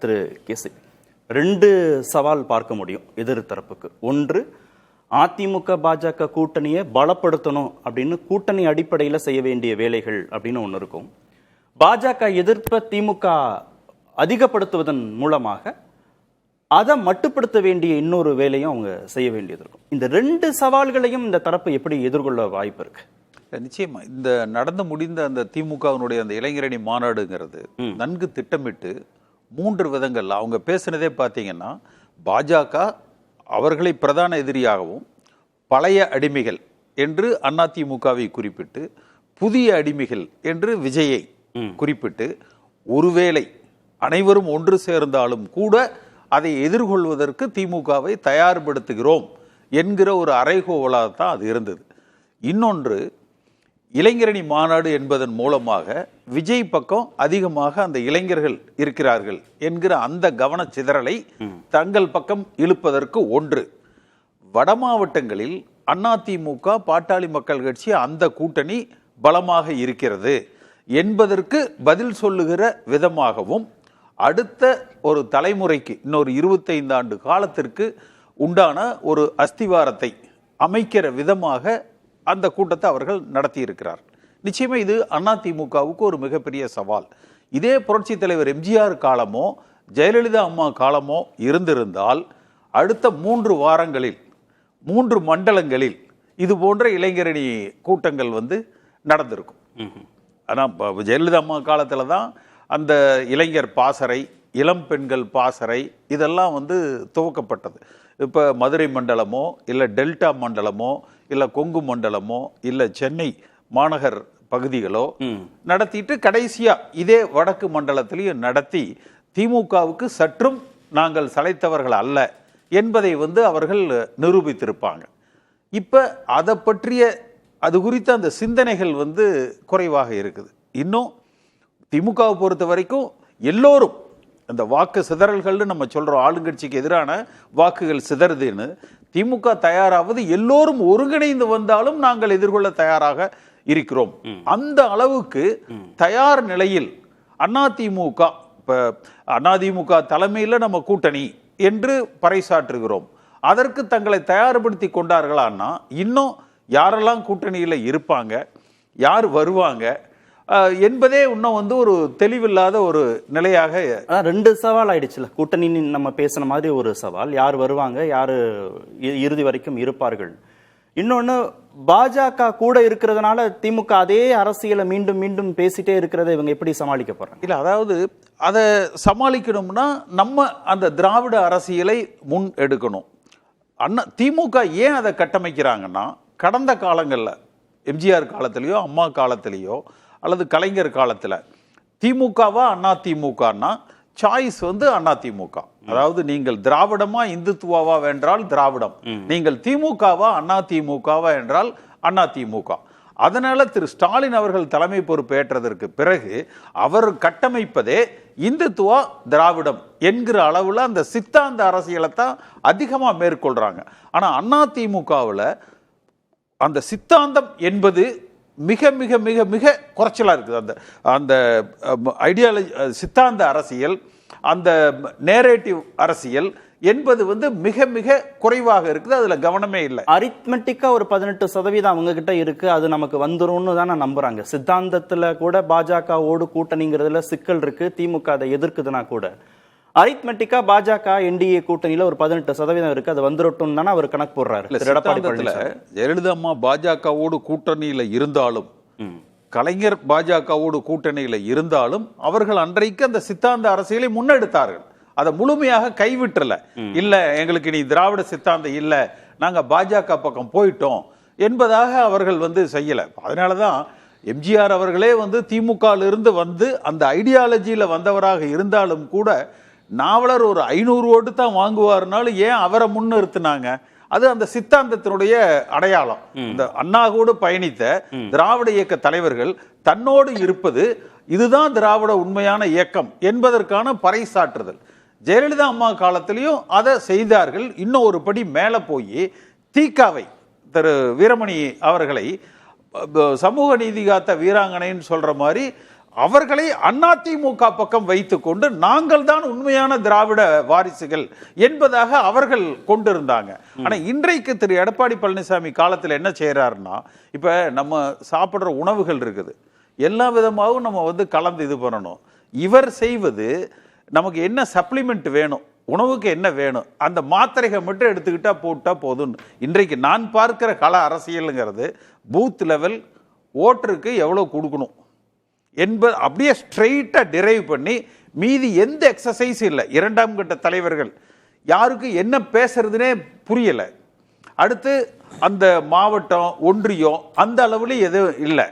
திரு கேசி, 2 சவால் பார்க்க முடியும் எதிர் தரப்புக்கு. ஒன்று, அதிமுக பாஜக கூட்டணியை பலப்படுத்தணும் அப்படின்னு கூட்டணி அடிப்படையில் செய்ய வேண்டிய வேலைகள் அப்படின்னு ஒன்று இருக்கும். பாஜக எதிர்ப்பை திமுக அதிகப்படுத்துவதன் மூலமாக அதை மட்டுப்படுத்த வேண்டிய இன்னொரு வேலையும் அவங்க செய்ய வேண்டியது இருக்கும். இந்த 2 சவால்களையும் இந்த தரப்பு எப்படி எதிர்கொள்ள வாய்ப்பு இருக்கு? நிச்சயமா இந்த நடந்து முடிந்த அந்த திமுகவினுடைய அந்த இளைஞரணி மாநாடுங்கிறது நன்கு திட்டமிட்டு 3 விதங்கள் அவங்க பேசுனதே பார்த்தீங்கன்னா, பாஜக அவர்களை பிரதான எதிரியாகவும் பழைய அடிமைகள் என்று அதிமுகவை குறிப்பிட்டு, புதிய அடிமைகள் என்று விஜயை குறிப்பிட்டு, ஒருவேளை அனைவரும் ஒன்று சேர்ந்தாலும் கூட அதை எதிர்கொள்வதற்கு திமுகவை தயார்படுத்துகிறோம் என்கிற ஒரு அறைகோவலாக தான் அது இருந்தது. இன்னொன்று, இளைஞரணி மாநாடு என்பதன் மூலமாக விஜய் பக்கம் அதிகமாக அந்த இளைஞர்கள் இருக்கிறார்கள் என்கிற அந்த கவனச்சிதறலை தங்கள் பக்கம் இழுப்பதற்கு ஒன்று. வட மாவட்டங்களில் அதிமுக பாட்டாளி மக்கள் கட்சி அந்த கூட்டணி பலமாக இருக்கிறது என்பதற்கு பதில் சொல்லுகிற விதமாகவும், அடுத்த ஒரு தலைமுறைக்கு இன்னொரு 25 ஆண்டு காலத்திற்கு உண்டான ஒரு அஸ்திவாரத்தை அமைக்கிற விதமாக அந்த கூட்டத்தை அவர்கள் நடத்தி இருக்கிறார். நிச்சயமா இது அதிமுகவுக்கு ஒரு மிகப்பெரிய சவால். இதே புரட்சி தலைவர் எம்ஜிஆர் காலமோ ஜெயலலிதா அம்மா காலமோ இருந்திருந்தால் அடுத்த 3 வாரங்களில் 3 மண்டலங்களில் இது போன்ற இளைஞரணி கூட்டங்கள் நடந்திருக்கும். ஆனால் ஜெயலலிதா அம்மா காலத்தில் தான் அந்த இளைஞர் பாசறை, இளம் பெண்கள் பாசறை இதெல்லாம் துவக்கப்பட்டது. இப்போ மதுரை மண்டலமோ இல்லை டெல்டா மண்டலமோ இல்லை கொங்கு மண்டலமோ இல்லை சென்னை மாநகர் பகுதிகளோ நடத்திட்டு கடைசியா இதே வடக்கு மண்டலத்திலையும் நடத்தி திமுகவுக்கு சற்றும் நாங்கள் சளைத்தவர்கள் அல்ல என்பதை அவர்கள் நிரூபித்திருப்பாங்க. இப்போ அதை பற்றிய அது குறித்த அந்த சிந்தனைகள் குறைவாக இருக்குது. இன்னும் திமுகவை பொறுத்த வரைக்கும் எல்லோரும் அந்த வாக்கு சிதறல்கள்னு நம்ம சொல்கிறோம், ஆளுங்கட்சிக்கு எதிரான வாக்குகள் சிதறுதுன்னு. திமுக தயாராவது எல்லோரும் ஒருங்கிணைந்து வந்தாலும் நாங்கள் எதிர்கொள்ள தயாராக இருக்கிறோம். அந்த அளவுக்கு தயார் நிலையில் அதிமுக, இப்போ அதிமுக தலைமையில் நம்ம கூட்டணி என்று பறைசாற்றுகிறோம். அதற்கு தங்களை தயார்படுத்தி கொண்டார்களான்னா இன்னும் யாரெல்லாம் கூட்டணியில் இருப்பாங்க, யார் வருவாங்க என்பதே இன்னும் ஒரு தெளிவில்லாத ஒரு நிலையாக 2 சவால் ஆயிடுச்சுல. கூட்டணி நம்ம பேசின மாதிரி ஒரு சவால், யார் வருவாங்க, யாரு இறுதி வரைக்கும் இருப்பார்கள். இன்னொன்னு, பாஜக கூட இருக்கிறதுனால திமுக அதே அரசியலை மீண்டும் மீண்டும் பேசிட்டே இருக்கிறத இவங்க எப்படி சமாளிக்க போறாங்க? இல்ல, அதாவது அதை சமாளிக்கணும்னா நம்ம அந்த திராவிட அரசியலை முன் எடுக்கணும். திமுக ஏன் அதை கட்டமைக்கிறாங்கன்னா, கடந்த காலங்களில் எம்ஜிஆர் காலத்திலேயோ அம்மா காலத்திலேயோ அல்லது கலைஞர் காலத்தில் திமுகவா அதிமுகனா சாய்ஸ் அதிமுக. அதாவது நீங்கள் திராவிடமா இந்துத்துவாவா என்றால் திராவிடம், நீங்கள் திமுகவா அதிமுகவா என்றால் அதிமுக. அதனால திரு ஸ்டாலின் அவர்கள் தலைமை பொறுப்பேற்றதற்கு பிறகு அவர் கட்டமைப்பதே இந்துத்துவா திராவிடம் என்கிற அளவில் அந்த சித்தாந்த அரசியலை தான் அதிகமாக மேற்கொள்றாங்க. ஆனால் அதிமுகவில் அந்த சித்தாந்தம் என்பது மிக மிக மிக மிக குறைச்சலாக இருக்குது. அந்த அந்த ஐடியாலஜி, சித்தாந்த அரசியல், அந்த நேரேட்டிவ் அரசியல் என்பது மிக மிக குறைவாக இருக்குது. அதுல கவனமே இல்லை. அரித்மெட்டிக்கா ஒரு 18% அவங்க கிட்ட இருக்கு, அது நமக்கு வந்துரும்னு தான் நம்புறாங்க. சித்தாந்தத்துல கூட பாஜகவோடு கூட்டணிங்கிறதுல சிக்கல் இருக்கு. திமுக அதை எதிர்க்குதுன்னா கூட அரித்மெட்டிக்கா பாஜக என்டிஏ கூட்டணியில ஒரு 18% இருக்கு, அது வந்துரட்டும் தானே அவர் கணக்கு போடுறாரு. ஜெயலலிதா அம்மா பாஜகவோடு கூட்டணியில இருந்தாலும், கலைஞர் பாஜகவோடு கூட்டணியில இருந்தாலும் அவர்கள் அன்றைக்கு அந்த சித்தாந்த அரசியலை முன்னெடுத்தார்கள். அதை முழுமையாக கைவிட்டல. இல்ல, எங்களுக்கு நீ திராவிட சித்தாந்தம் இல்ல, நாங்க பாஜக பக்கம் போயிட்டோம் என்பதாக அவர்கள் செய்யல. அதனாலதான் எம்ஜிஆர் அவர்களே திமுக இருந்து அந்த ஐடியாலஜியில வந்தவராக இருந்தாலும் கூட நாவலர் ஒரு 500 ஓட்டு தான் வாங்குவார்னாலும் ஏன் அவரை முன்னிறுத்தினாங்க? அது அந்த சித்தாந்தத்தினுடைய அடையாளம். இந்த அண்ணாவோடு பயணித்த திராவிட இயக்க தலைவர்கள் தன்னோடு இருப்பது இதுதான் திராவிட உண்மையான இயக்கம் என்பதற்கான பறைசாற்றுதல். ஜெயலலிதா அம்மா காலத்திலையும் அதை செய்தார்கள். இன்னும் ஒரு படி மேலே போய் தீகாவை, திரு வீரமணி அவர்களை சமூக நீதி காத்த வீராங்கனைன்னு சொல்ற மாதிரி அவர்களை அதிமுக பக்கம் வைத்துக்கொண்டு நாங்கள் தான் உண்மையான திராவிட வாரிசுகள் என்பதாக அவர்கள் கொண்டிருந்தாங்க. ஆனா இன்றைக்கு திரு எடப்பாடி பழனிசாமி காலத்தில் என்ன செய்யறாருன்னா, இப்ப நம்ம சாப்பிடுற உணவுகள் இருக்குது, எல்லா விதமாகவும் நம்ம வந்து கலந்து இது பண்ணணும். இவர் செய்வது நமக்கு என்ன சப்ளிமெண்ட் வேணும், உணவுக்கு என்ன வேணும், அந்த மாத்திரைகள் மட்டும் எடுத்துக்கிட்டா போட்டா போதும். இன்றைக்கு நான் பார்க்கிற கள அரசியலுங்கிறது பூத் லெவல் ஓட்டருக்கு எவ்வளவு கொடுக்கணும் என்பது அப்படியே ஸ்ட்ரெயிட்டா டிரைவ் பண்ணி, மீதி எந்த எக்ஸசைஸ் இல்லை. இரண்டாம் கட்ட தலைவர்கள் யாருக்கு என்ன பேசுறதுனே புரியல. அடுத்து அந்த மாவட்டம் ஒன்றியம் அந்த அளவுல எதுவும் இல்லை.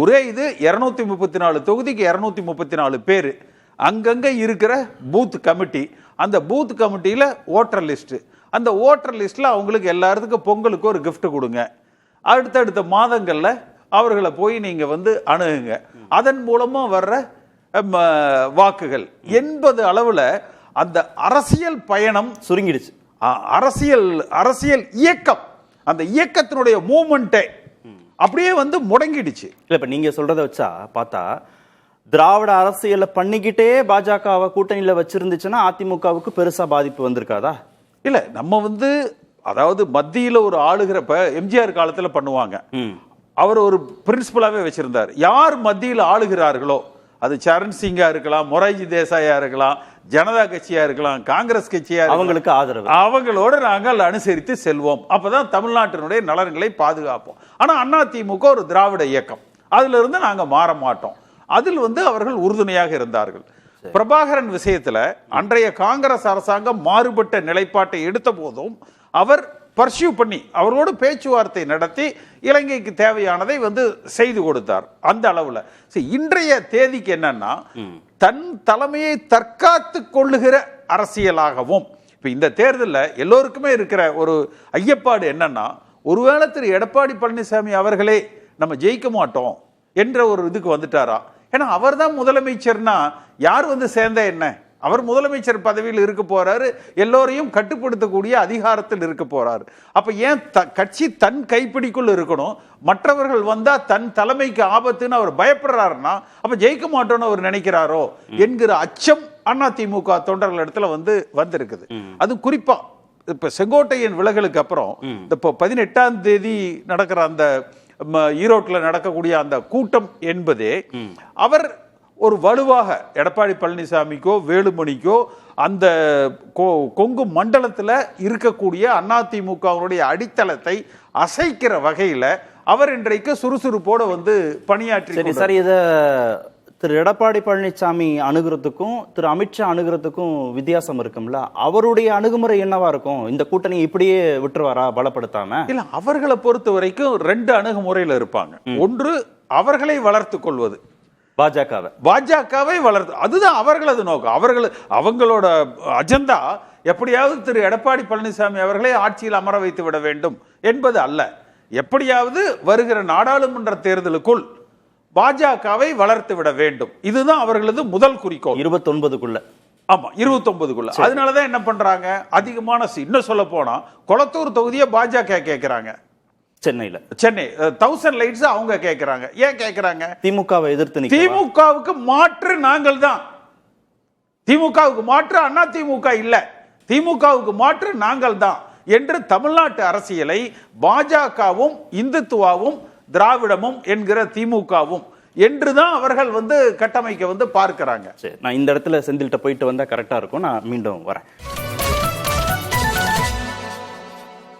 ஒரே இது 234 தொகுதிக்கு 234 பேர் அங்கங்க இருக்கிற பூத் கமிட்டி, அந்த பூத் கமிட்டியில ஓட்டர் லிஸ்ட், அந்த ஓட்டர் லிஸ்ட்ல அவங்களுக்கு எல்லாத்துக்கும் பொங்கலுக்கு ஒரு கிஃப்ட் கொடுங்க, அடுத்தடுத்த மாதங்கள்ல அவர்களை போய் நீங்க வந்து அணுகுங்க, அதன் மூலமா வர்ற வாக்குகள் என்பது அளவுல அந்த அரசியல் பயணம் சுருங்கிடுச்சு. அரசியல் இயக்கம், அந்த இயக்கத்தினுடைய மூவ்மெண்ட்டே அப்படியே வந்து முடங்கிடுச்சு. இல்ல இப்ப நீங்க சொல்றதை வச்சா பார்த்தா திராவிட அரசியலை பண்ணிக்கிட்டே பாஜகவை கூட்டணியில வச்சிருந்துச்சுன்னா அதிமுகவுக்கு பெருசா பாதிப்பு வந்திருக்காதா? இல்ல நம்ம வந்து அதாவது மத்தியில ஒரு ஆளுகிறப்ப எம்ஜிஆர் காலத்துல பண்ணுவாங்க, அவர் ஒரு பிரின்சிபலாவே வச்சிருந்தார். யார் மத்தியில் ஆளுகிறார்களோ, அது சரண் சிங்கா இருக்கலாம், மொரார்ஜி தேசாயா இருக்கலாம், ஜனதா கட்சியா இருக்கலாம், காங்கிரஸ் கட்சியா, அவங்களுக்கு ஆதரவு, அவங்களோட நாங்கள் அனுசரித்து செல்வோம். அப்பதான் தமிழ்நாட்டினுடைய நலன்களை பாதுகாப்போம். ஆனா அதிமுக ஒரு திராவிட இயக்கம், அதுல இருந்து நாங்க மாற மாட்டோம். அதில் வந்து அவர்கள் உறுதுணையாக இருந்தார்கள். பிரபாகரன் விஷயத்துல அன்றைய காங்கிரஸ் அரசாங்கம் மாறுபட்ட நிலைப்பாட்டை எடுத்த போதும் அவர் பர்சியூ பண்ணி அவர்களோடு பேச்சுவார்த்தை நடத்தி இலங்கைக்கு தேவையானதை வந்து செய்து கொடுத்தார். அந்த அளவுல இன்றைய தேதிக்கு என்னன்னா, தன் தலைமையை தற்காத்து கொள்ளுகிற அரசியலாகவும் இப்ப இந்த தேர்தலில் எல்லோருக்குமே இருக்கிற ஒரு ஐயப்பாடு என்னன்னா, ஒருவேளை திரு எடப்பாடி பழனிசாமி அவர்களே நம்ம ஜெயிக்க மாட்டோம் என்ற ஒரு இதுக்கு வந்துட்டாரா? ஏன்னா அவர் தான் முதலமைச்சர்னா யார் வந்து சேர்ந்த என்ன, அவர் முதலமைச்சர் பதவியில் இருக்க போறாரு, எல்லோரையும் கட்டுப்படுத்தக்கூடிய அதிகாரத்தில் இருக்க போறாரு. அப்ப ஏன் கட்சி தன் கைப்பிடிக்குள் இருக்கணும், மற்றவர்கள் வந்தா தன் தலைமைக்கு ஆபத்துன்னு அவர் பயப்படுறாருன்னா அப்ப ஜெயிக்க மாட்டோம்னு அவர் நினைக்கிறாரோ என்கிற அச்சம் அதிமுக தொண்டர்கள் இடத்துல வந்திருக்குது. அது குறிப்பா இப்ப செங்கோட்டையன் விலகலுக்கு அப்புறம் இப்போ 18ஆம் தேதி நடக்கிற அந்த ஈரோட்டில் நடக்கக்கூடிய அந்த கூட்டம் என்பதே அவர் ஒரு வலுவாக எடப்பாடி பழனிசாமிக்கோ வேலுமணிக்கோ அந்த கொங்கு மண்டலத்தில் இருக்கக்கூடிய அதிமுகவுடைய அடித்தளத்தை அசைக்கிற வகையில் அவர் இன்றைக்கு சுறுசுறுப்போட வந்து பணியாற்றி. சரி சார், இதை திரு எடப்பாடி பழனிசாமி அணுகிறதுக்கும் திரு அமித்ஷா அணுகிறதுக்கும் வித்தியாசம் இருக்கும்ல, அவருடைய அணுகுமுறை என்னவா இருக்கும்? இந்த கூட்டணி இப்படியே விட்டுருவாரா பலப்படுத்தாம? இல்ல, அவர்களை பொறுத்த வரைக்கும் 2 அணுகுமுறையில் இருப்பாங்க. ஒன்று அவர்களை வளர்த்து கொள்வது, பாஜகவை வளர்த்து, அதுதான் அவர்களது நோக்கம். அவங்களோட அஜெண்டா எப்படியாவது திரு எடப்பாடி பழனிசாமி அவர்களை ஆட்சியில் அமர வைத்து விட வேண்டும் என்பது அல்ல. எப்படியாவது வருகிற நாடாளுமன்ற தேர்தலுக்குள் பாஜகவை வளர்த்து விட வேண்டும், இதுதான் அவர்களது முதல் குறிக்கோள். 29க்குள்ள. ஆமா, 29க்குள்ள. அதனாலதான் என்ன பண்றாங்க, அதிகமான இன்னும் சொல்ல போனா கொளத்தூர் தொகுதியை பாஜக கேட்கிறாங்க, சென்னை 1000 லைட்ஸ் அவங்க கேட்கிறாங்க. ஏன் கேட்கிறாங்க? திமுகவை எதிர்த்து. திமுகவுக்கு மாற்று நாங்கள் தான், திமுகவுக்கு மாற்று அதிமுக இல்ல, திமுகவுக்கு மாற்று நாங்கள் தான் என்று தமிழ்நாட்டு அரசியலை பாஜகவும் இந்துத்துவாவும் திராவிடமும் என்கிற திமுகவும் என்றுதான் அவர்கள் வந்து கட்டமைக்க வந்து பார்க்கிறாங்க. நான் இந்த இடத்துல செந்தில்கிட்ட போயிட்டு வந்தா கரெக்டா இருக்கும். நான் மீண்டும் வரேன்.